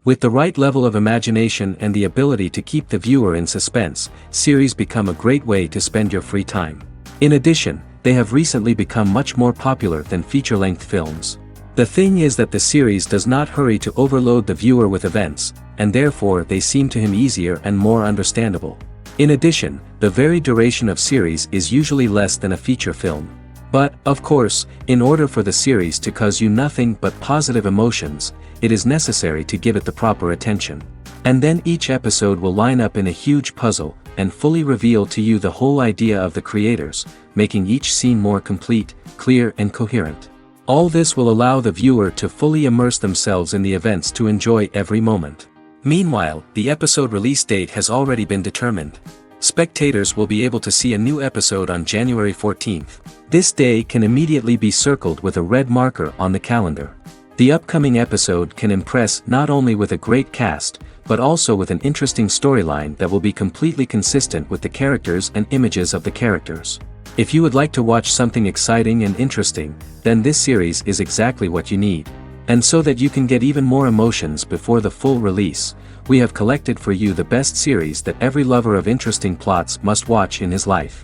With the right level of imagination and the ability to keep the viewer in suspense, series become a great way to spend your free time. In addition, they have recently become much more popular than feature-length films. The thing is that the series does not hurry to overload the viewer with events, and therefore they seem to him easier and more understandable. In addition, the very duration of series is usually less than a feature film. But, of course, in order for the series to cause you nothing but positive emotions, it is necessary to give it the proper attention. And then each episode will line up in a huge puzzle, and fully reveal to you the whole idea of the creators, making each scene more complete, clear and coherent. All this will allow the viewer to fully immerse themselves in the events to enjoy every moment. Meanwhile, the episode release date has already been determined. Spectators will be able to see a new episode on January 14th. This day can immediately be circled with a red marker on the calendar. The upcoming episode can impress not only with a great cast, but also with an interesting storyline that will be completely consistent with the characters and images of the characters. If you would like to watch something exciting and interesting, then this series is exactly what you need. And so that you can get even more emotions before the full release, we have collected for you the best series that every lover of interesting plots must watch in his life.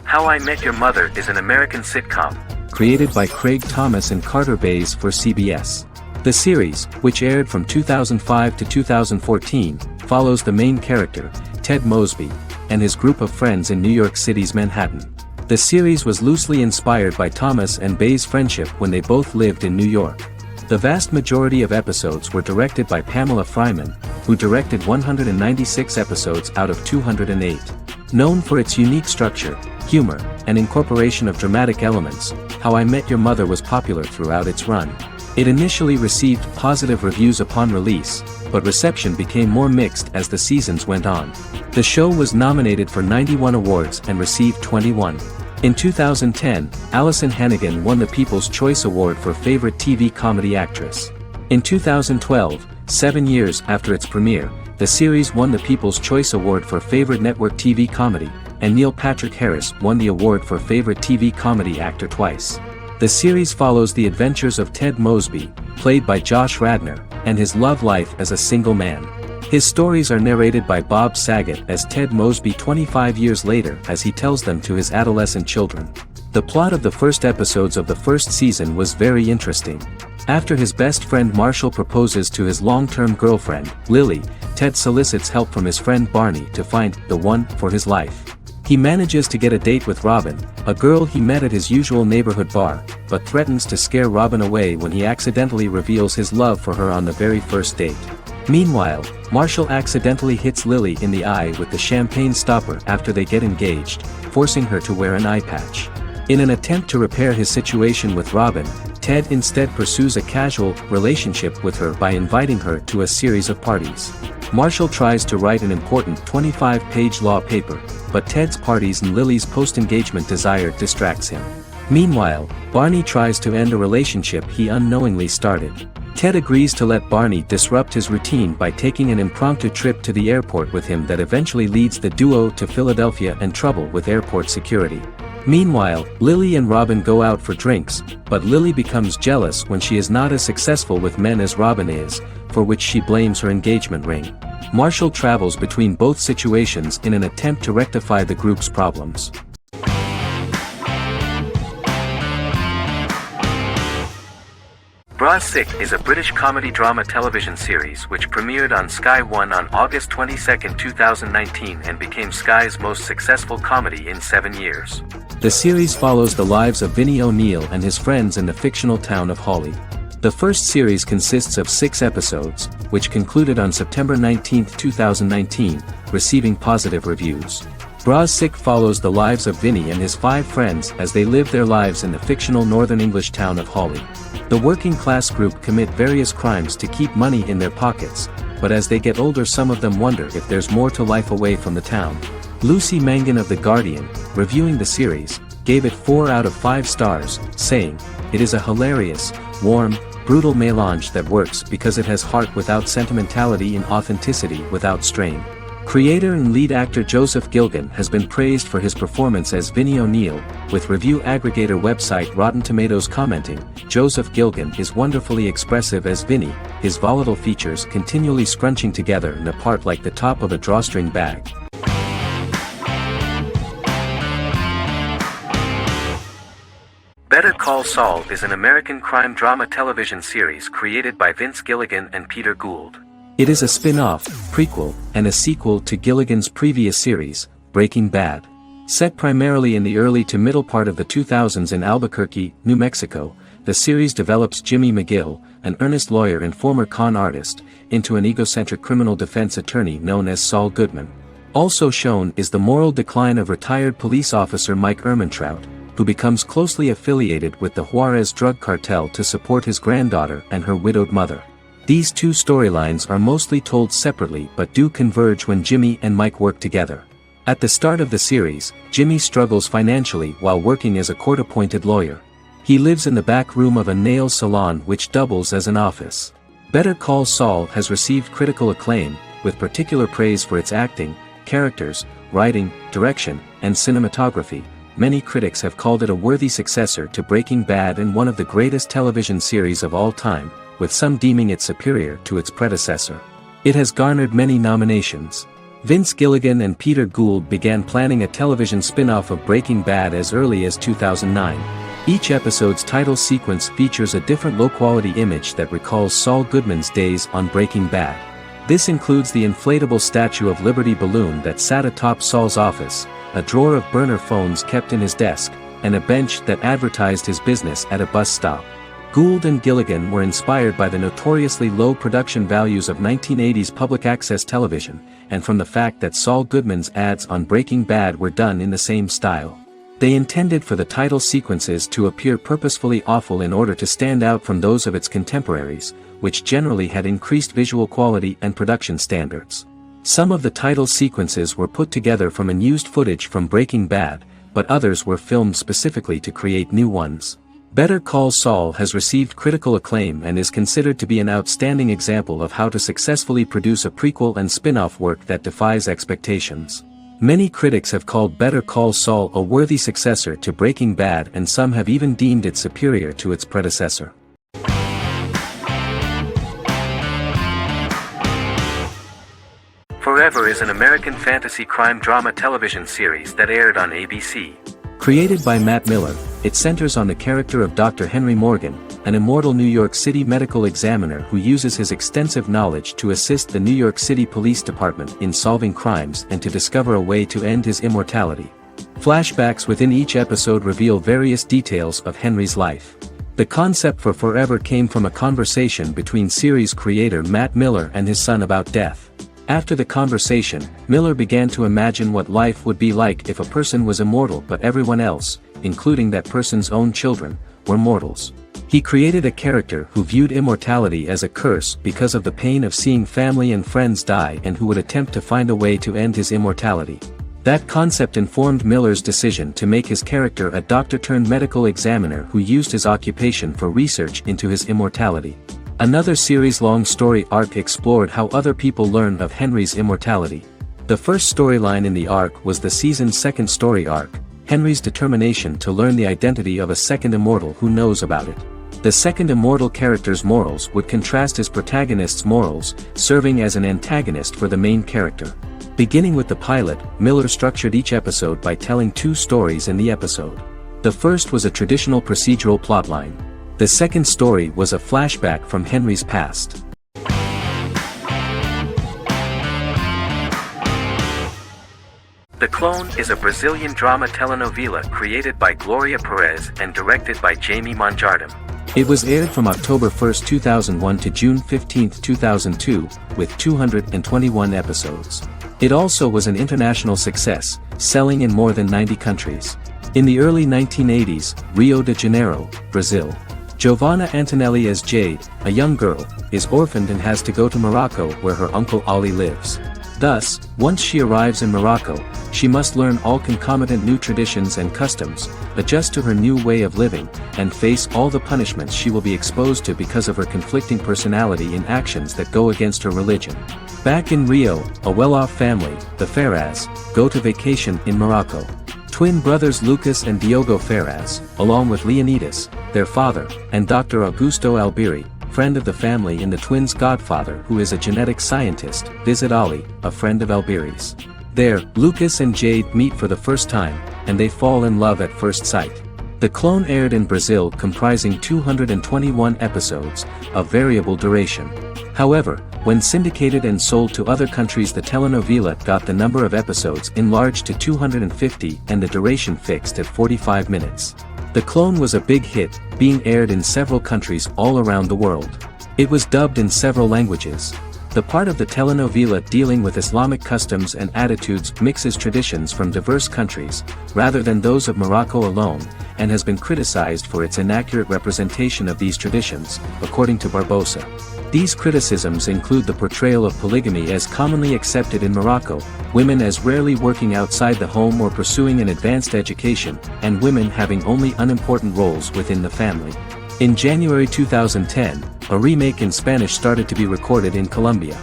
How I Met Your Mother is an American sitcom, created by Craig Thomas and Carter Bays for CBS. The series, which aired from 2005 to 2014, follows the main character, Ted Mosby, and his group of friends in New York City's Manhattan. The series was loosely inspired by Thomas and Bays' friendship when they both lived in New York. The vast majority of episodes were directed by Pamela Fryman, who directed 196 episodes out of 208. Known for its unique structure, humor, and incorporation of dramatic elements, How I Met Your Mother was popular throughout its run. It initially received positive reviews upon release, but reception became more mixed as the seasons went on. The show was nominated for 91 awards and received 21. In 2010, Allison Hannigan won the People's Choice Award for Favorite TV Comedy Actress. In 2012, 7 years after its premiere, the series won the People's Choice Award for Favorite Network TV Comedy, and Neil Patrick Harris won the award for Favorite TV Comedy Actor twice. The series follows the adventures of Ted Mosby, played by Josh Radnor, and his love life as a single man. His stories are narrated by Bob Saget as Ted Mosby 25 years later as he tells them to his adolescent children. The plot of the first episodes of the first season was very interesting. After his best friend Marshall proposes to his long-term girlfriend, Lily, Ted solicits help from his friend Barney to find the one for his life. He manages to get a date with Robin, a girl he met at his usual neighborhood bar, but threatens to scare Robin away when he accidentally reveals his love for her on the very first date. Meanwhile, Marshall accidentally hits Lily in the eye with the champagne stopper after they get engaged, forcing her to wear an eye patch. In an attempt to repair his situation with Robin, Ted instead pursues a casual relationship with her by inviting her to a series of parties. Marshall tries to write an important 25-page law paper, but Ted's parties and Lily's post-engagement desire distracts him. Meanwhile, Barney tries to end a relationship he unknowingly started. Ted agrees to let Barney disrupt his routine by taking an impromptu trip to the airport with him that eventually leads the duo to Philadelphia and trouble with airport security. Meanwhile, Lily and Robin go out for drinks, but Lily becomes jealous when she is not as successful with men as Robin is, for which she blames her engagement ring. Marshall travels between both situations in an attempt to rectify the group's problems. Bra Sick is a British comedy drama television series which premiered on Sky One on August 22, 2019 and became Sky's most successful comedy in 7 years. The series follows the lives of Vinnie O'Neill and his friends in the fictional town of Hawley. The first series consists of 6 episodes, which concluded on September 19, 2019, receiving positive reviews. Bra Sick follows the lives of Vinnie and his 5 friends as they live their lives in the fictional Northern English town of Hawley. The working-class group commit various crimes to keep money in their pockets, but as they get older some of them wonder if there's more to life away from the town. Lucy Mangan of The Guardian, reviewing the series, gave it 4 out of 5 stars, saying, "It is a hilarious, warm, brutal melange that works because it has heart without sentimentality and authenticity without strain." Creator and lead actor Joseph Gilgun has been praised for his performance as Vinny O'Neill, with review aggregator website Rotten Tomatoes commenting, "Joseph Gilgun is wonderfully expressive as Vinny, his volatile features continually scrunching together and apart like the top of a drawstring bag." Better Call Saul is an American crime drama television series created by Vince Gilligan and Peter Gould. It is a spin-off, prequel, and a sequel to Gilligan's previous series, Breaking Bad. Set primarily in the early to middle part of the 2000s in Albuquerque, New Mexico, the series develops Jimmy McGill, an earnest lawyer and former con artist, into an egocentric criminal defense attorney known as Saul Goodman. Also shown is the moral decline of retired police officer Mike Ehrmantraut, who becomes closely affiliated with the Juarez drug cartel to support his granddaughter and her widowed mother. These two storylines are mostly told separately but do converge when Jimmy and Mike work together. At the start of the series, Jimmy struggles financially while working as a court-appointed lawyer. He lives in the back room of a nail salon which doubles as an office. Better Call Saul has received critical acclaim, with particular praise for its acting, characters, writing, direction, and cinematography. Many critics have called it a worthy successor to Breaking Bad and one of the greatest television series of all time, with some deeming it superior to its predecessor. It has garnered many nominations. Vince Gilligan and Peter Gould began planning a television spin-off of Breaking Bad as early as 2009. Each episode's title sequence features a different low-quality image that recalls Saul Goodman's days on Breaking Bad. This includes the inflatable Statue of Liberty balloon that sat atop Saul's office, a drawer of burner phones kept in his desk, and a bench that advertised his business at a bus stop. Gould and Gilligan were inspired by the notoriously low production values of 1980s public access television, and from the fact that Saul Goodman's ads on Breaking Bad were done in the same style. They intended for the title sequences to appear purposefully awful in order to stand out from those of its contemporaries, which generally had increased visual quality and production standards. Some of the title sequences were put together from unused footage from Breaking Bad, but others were filmed specifically to create new ones. Better Call Saul has received critical acclaim and is considered to be an outstanding example of how to successfully produce a prequel and spin-off work that defies expectations. Many critics have called Better Call Saul a worthy successor to Breaking Bad, and some have even deemed it superior to its predecessor. Forever is an American fantasy crime drama television series that aired on ABC. Created by Matt Miller, it centers on the character of Dr. Henry Morgan, an immortal New York City medical examiner who uses his extensive knowledge to assist the New York City Police Department in solving crimes and to discover a way to end his immortality. Flashbacks within each episode reveal various details of Henry's life. The concept for Forever came from a conversation between series creator Matt Miller and his son about death. After the conversation, Miller began to imagine what life would be like if a person was immortal but everyone else, including that person's own children, were mortals. He created a character who viewed immortality as a curse because of the pain of seeing family and friends die and who would attempt to find a way to end his immortality. That concept informed Miller's decision to make his character a doctor-turned-medical examiner who used his occupation for research into his immortality. Another series-long story arc explored how other people learn of Henry's immortality. The first storyline in the arc was the season's second story arc, Henry's determination to learn the identity of a second immortal who knows about it. The second immortal character's morals would contrast his protagonist's morals, serving as an antagonist for the main character. Beginning with the pilot, Miller structured each episode by telling two stories in the episode. The first was a traditional procedural plotline. The second story was a flashback from Henry's past. The Clone is a Brazilian drama telenovela created by Gloria Perez and directed by Jamie Monjardim. It was aired from October 1, 2001 to June 15, 2002, with 221 episodes. It also was an international success, selling in more than 90 countries. In the early 1980s, Rio de Janeiro, Brazil. Giovanna Antonelli as Jade, a young girl, is orphaned and has to go to Morocco where her uncle Ali lives. Thus, once she arrives in Morocco, she must learn all concomitant new traditions and customs, adjust to her new way of living, and face all the punishments she will be exposed to because of her conflicting personality in actions that go against her religion. Back in Rio, a well-off family, the Ferraz, go to vacation in Morocco. Twin brothers Lucas and Diogo Ferraz, along with Leonidas, their father, and Dr. Augusto Albiri, friend of the family and the twins' godfather who is a genetic scientist, visit Ali, a friend of Albiri's. There, Lucas and Jade meet for the first time, and they fall in love at first sight. The clone aired in Brazil comprising 221 episodes, of variable duration. However, when syndicated and sold to other countries, the telenovela got the number of episodes enlarged to 250 and the duration fixed at 45 minutes. The clone was a big hit, being aired in several countries all around the world. It was dubbed in several languages. The part of the telenovela dealing with Islamic customs and attitudes mixes traditions from diverse countries, rather than those of Morocco alone, and has been criticized for its inaccurate representation of these traditions, according to Barbosa. These criticisms include the portrayal of polygamy as commonly accepted in Morocco, women as rarely working outside the home or pursuing an advanced education, and women having only unimportant roles within the family. In January 2010, a remake in Spanish started to be recorded in Colombia.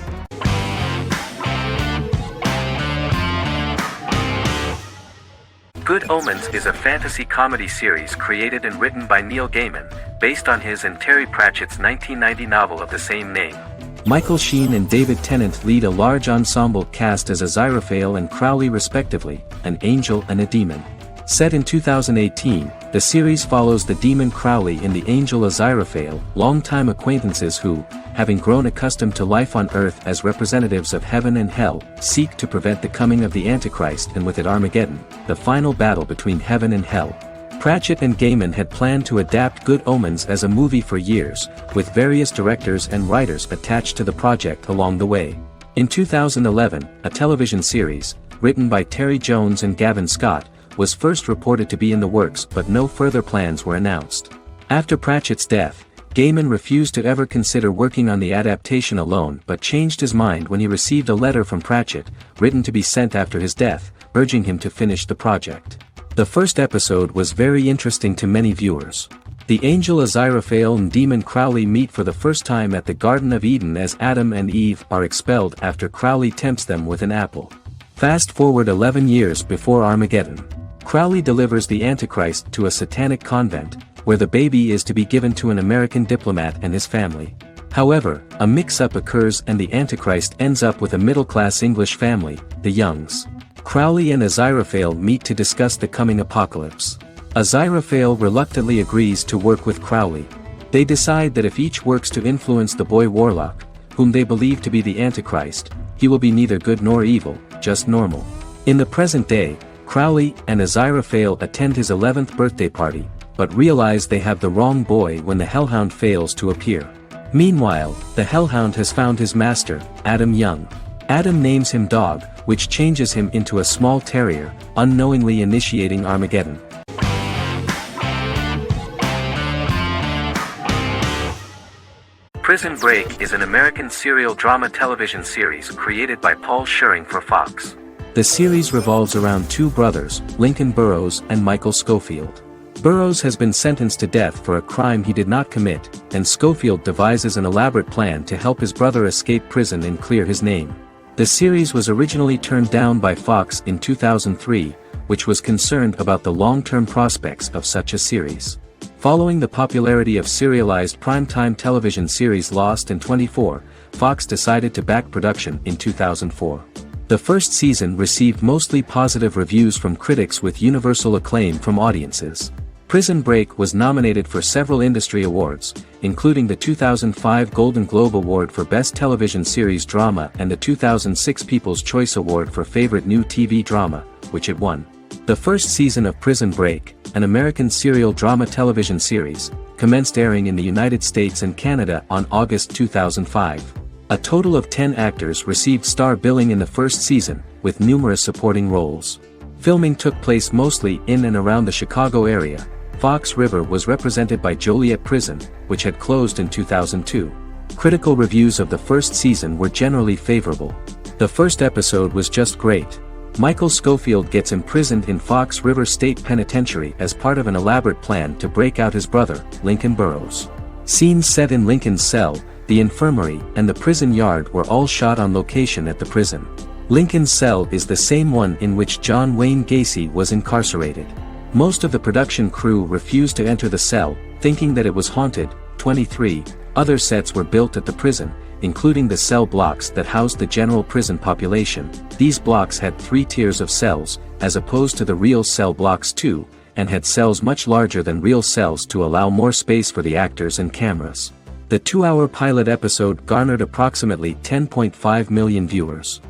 Good Omens is a fantasy comedy series created and written by Neil Gaiman, based on his and Terry Pratchett's 1990 novel of the same name. Michael Sheen and David Tennant lead a large ensemble cast as Aziraphale and Crowley respectively, an angel and a demon. Set in 2018, the series follows the demon Crowley and the angel Aziraphale, longtime acquaintances who, having grown accustomed to life on Earth as representatives of heaven and hell, seek to prevent the coming of the Antichrist and with it Armageddon, the final battle between heaven and hell. Pratchett and Gaiman had planned to adapt Good Omens as a movie for years, with various directors and writers attached to the project along the way. In 2011, a television series, written by Terry Jones and Gavin Scott, was first reported to be in the works, but no further plans were announced. After Pratchett's death, Gaiman refused to ever consider working on the adaptation alone but changed his mind when he received a letter from Pratchett, written to be sent after his death, urging him to finish the project. The first episode was very interesting to many viewers. The angel Aziraphale and demon Crowley meet for the first time at the Garden of Eden as Adam and Eve are expelled after Crowley tempts them with an apple. Fast forward 11 years before Armageddon. Crowley delivers the Antichrist to a satanic convent, where the baby is to be given to an American diplomat and his family. However, a mix-up occurs and the Antichrist ends up with a middle-class English family, the Youngs. Crowley and Aziraphale meet to discuss the coming apocalypse. Aziraphale reluctantly agrees to work with Crowley. They decide that if each works to influence the boy warlock, whom they believe to be the Antichrist, he will be neither good nor evil, just normal. In the present day, Crowley and Aziraphale attend his 11th birthday party, but realize they have the wrong boy when the Hellhound fails to appear. Meanwhile, the Hellhound has found his master, Adam Young. Adam names him Dog, which changes him into a small terrier, unknowingly initiating Armageddon. Prison Break is an American serial drama television series created by Paul Schering for Fox. The series revolves around two brothers, Lincoln Burrows and Michael Schofield. Burrows has been sentenced to death for a crime he did not commit, and Schofield devises an elaborate plan to help his brother escape prison and clear his name. The series was originally turned down by Fox in 2003, which was concerned about the long-term prospects of such a series. Following the popularity of serialized primetime television series Lost and 24, Fox decided to back production in 2004. The first season received mostly positive reviews from critics with universal acclaim from audiences. Prison Break was nominated for several industry awards, including the 2005 Golden Globe Award for Best Television Series Drama and the 2006 People's Choice Award for Favorite New TV Drama, which it won. The first season of Prison Break, an American serial drama television series, commenced airing in the United States and Canada on August 2005. A total of 10 actors received star billing in the first season, with numerous supporting roles. Filming took place mostly in and around the Chicago area. Fox River was represented by Joliet Prison, which had closed in 2002. Critical reviews of the first season were generally favorable. The first episode was just great. Michael Scofield gets imprisoned in Fox River State Penitentiary as part of an elaborate plan to break out his brother, Lincoln Burrows. Scenes set in Lincoln's cell, the infirmary, and the prison yard were all shot on location at the prison. Lincoln's cell is the same one in which John Wayne Gacy was incarcerated. Most of the production crew refused to enter the cell, thinking that it was haunted. 23 other sets were built at the prison, including the cell blocks that housed the general prison population. These blocks had 3 tiers of cells, as opposed to the real cell blocks 2, and had cells much larger than real cells to allow more space for the actors and cameras. The 2-hour pilot episode garnered approximately 10.5 million viewers.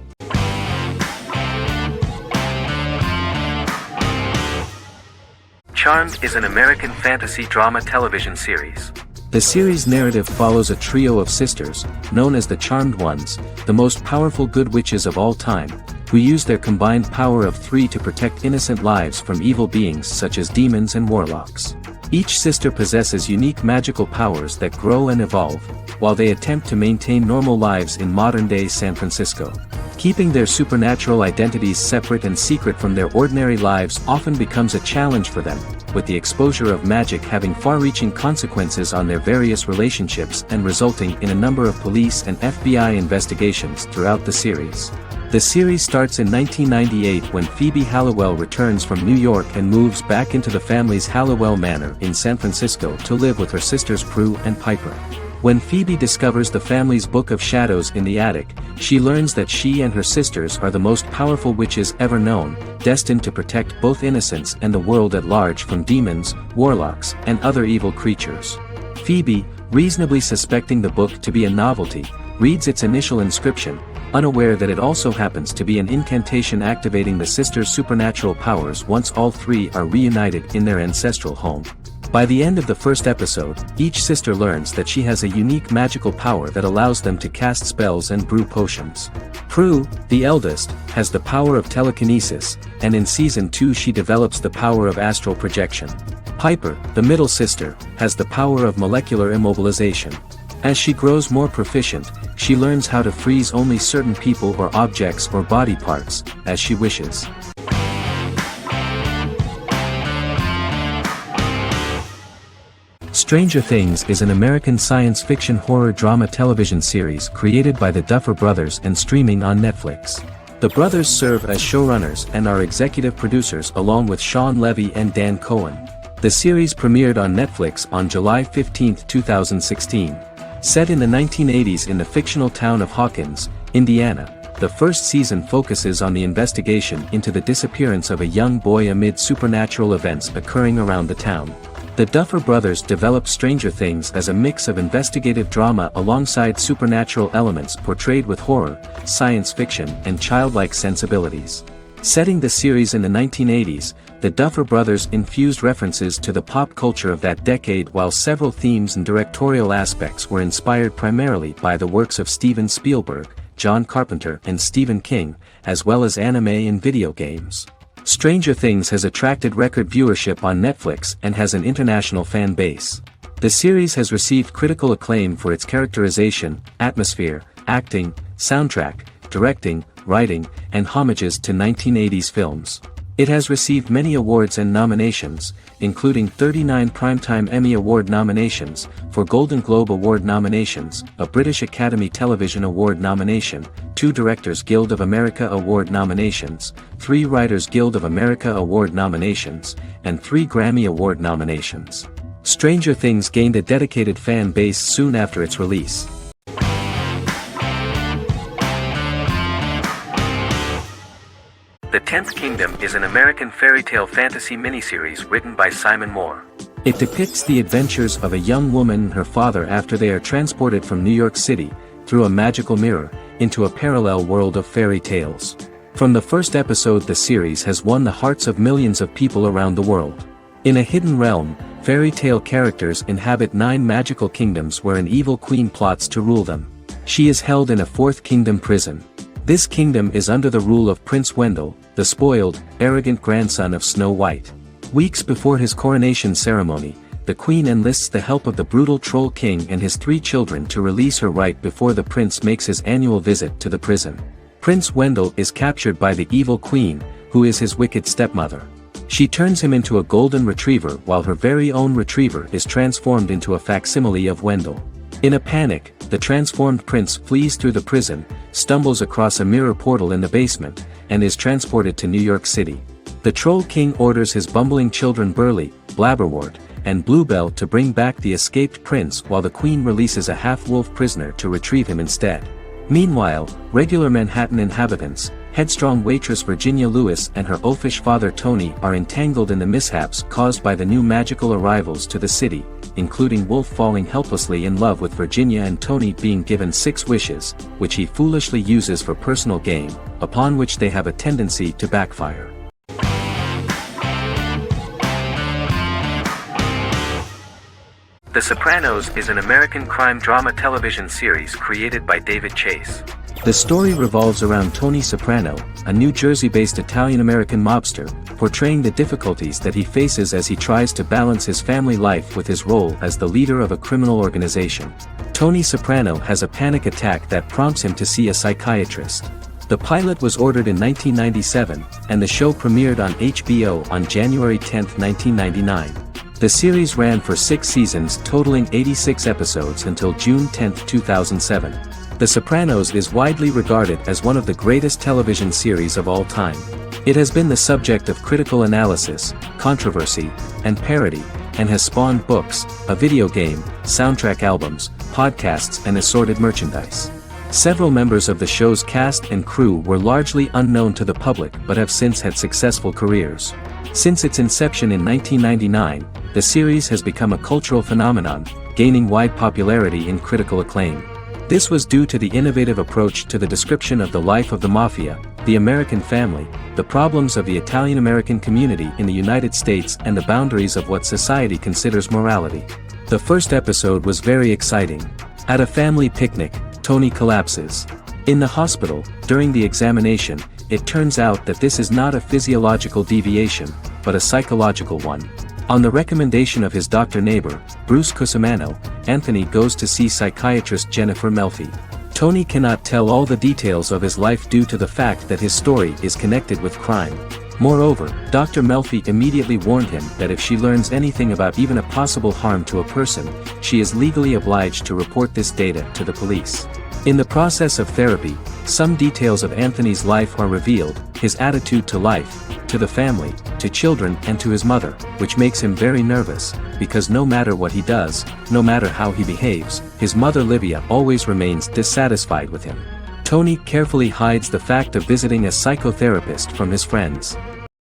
Charmed is an American fantasy drama television series. The series' narrative follows a trio of sisters, known as the Charmed Ones, the most powerful good witches of all time, who use their combined power of 3 to protect innocent lives from evil beings such as demons and warlocks. Each sister possesses unique magical powers that grow and evolve, while they attempt to maintain normal lives in modern-day San Francisco. Keeping their supernatural identities separate and secret from their ordinary lives often becomes a challenge for them, with the exposure of magic having far-reaching consequences on their various relationships and resulting in a number of police and FBI investigations throughout the series. The series starts in 1998 when Phoebe Halliwell returns from New York and moves back into the family's Halliwell Manor in San Francisco to live with her sisters Prue and Piper. When Phoebe discovers the family's Book of Shadows in the attic, she learns that she and her sisters are the most powerful witches ever known, destined to protect both innocents and the world at large from demons, warlocks, and other evil creatures. Phoebe, reasonably suspecting the book to be a novelty, reads its initial inscription, unaware that it also happens to be an incantation activating the sisters' supernatural powers once all 3 are reunited in their ancestral home. By the end of the first episode, each sister learns that she has a unique magical power that allows them to cast spells and brew potions. Prue, the eldest, has the power of telekinesis, and in Season 2 she develops the power of astral projection. Piper, the middle sister, has the power of molecular immobilization. As she grows more proficient, she learns how to freeze only certain people or objects or body parts, as she wishes. Stranger Things is an American science fiction horror drama television series created by the Duffer Brothers and streaming on Netflix. The brothers serve as showrunners and are executive producers along with Sean Levy and Dan Cohen. The series premiered on Netflix on July 15, 2016. Set in the 1980s in the fictional town of Hawkins, Indiana, the first season focuses on the investigation into the disappearance of a young boy amid supernatural events occurring around the town. The Duffer Brothers developed Stranger Things as a mix of investigative drama alongside supernatural elements portrayed with horror, science fiction, and childlike sensibilities. Setting the series in the 1980s, the Duffer Brothers infused references to the pop culture of that decade while several themes and directorial aspects were inspired primarily by the works of Steven Spielberg, John Carpenter and Stephen King, as well as anime and video games. Stranger Things has attracted record viewership on Netflix and has an international fan base. The series has received critical acclaim for its characterization, atmosphere, acting, soundtrack, directing, writing, and homages to 1980s films. It has received many awards and nominations, including 39 Primetime Emmy Award nominations, 4 Golden Globe Award nominations, a British Academy Television Award nomination, 2 Directors Guild of America Award nominations, 3 Writers Guild of America Award nominations, and 3 Grammy Award nominations. Stranger Things gained a dedicated fan base soon after its release. The 10th Kingdom is an American fairy tale fantasy miniseries written by Simon Moore. It depicts the adventures of a young woman and her father after they are transported from New York City, through a magical mirror, into a parallel world of fairy tales. From the first episode, the series has won the hearts of millions of people around the world. In a hidden realm, fairy tale characters inhabit 9 magical kingdoms where an evil queen plots to rule them. She is held in a 4th kingdom prison. This kingdom is under the rule of Prince Wendell, the spoiled, arrogant grandson of Snow White. Weeks before his coronation ceremony, the queen enlists the help of the brutal Troll King and his 3 children to release her right before the prince makes his annual visit to the prison. Prince Wendell is captured by the evil queen, who is his wicked stepmother. She turns him into a golden retriever while her very own retriever is transformed into a facsimile of Wendell. In a panic, the transformed prince flees through the prison, stumbles across a mirror portal in the basement, and is transported to New York City. The Troll King orders his bumbling children Burley, Blabberwort, and Bluebell to bring back the escaped prince while the queen releases a half-wolf prisoner to retrieve him instead. Meanwhile, regular Manhattan inhabitants, headstrong waitress Virginia Lewis and her oafish father Tony are entangled in the mishaps caused by the new magical arrivals to the city, including Wolf falling helplessly in love with Virginia and Tony being given 6 wishes, which he foolishly uses for personal gain, upon which they have a tendency to backfire. The Sopranos is an American crime drama television series created by David Chase. The story revolves around Tony Soprano, a New Jersey-based Italian-American mobster, portraying the difficulties that he faces as he tries to balance his family life with his role as the leader of a criminal organization. Tony Soprano has a panic attack that prompts him to see a psychiatrist. The pilot was ordered in 1997, and the show premiered on HBO on January 10, 1999. The series ran for 6 seasons totaling 86 episodes until June 10, 2007. The Sopranos is widely regarded as one of the greatest television series of all time. It has been the subject of critical analysis, controversy, and parody, and has spawned books, a video game, soundtrack albums, podcasts and assorted merchandise. Several members of the show's cast and crew were largely unknown to the public but have since had successful careers. Since its inception in 1999, the series has become a cultural phenomenon, gaining wide popularity and critical acclaim. This was due to the innovative approach to the description of the life of the mafia, the American family, the problems of the Italian-American community in the United States and the boundaries of what society considers morality. The first episode was very exciting. At a family picnic, Tony collapses. In the hospital, during the examination, it turns out that this is not a physiological deviation, but a psychological one. On the recommendation of his doctor neighbor, Bruce Cusimano, Anthony goes to see psychiatrist Jennifer Melfi. Tony cannot tell all the details of his life due to the fact that his story is connected with crime. Moreover, Dr. Melfi immediately warned him that if she learns anything about even a possible harm to a person, she is legally obliged to report this data to the police. In the process of therapy, some details of Anthony's life are revealed, his attitude to life, to the family, to children and to his mother, which makes him very nervous, because no matter what he does, no matter how he behaves, his mother Livia always remains dissatisfied with him. Tony carefully hides the fact of visiting a psychotherapist from his friends.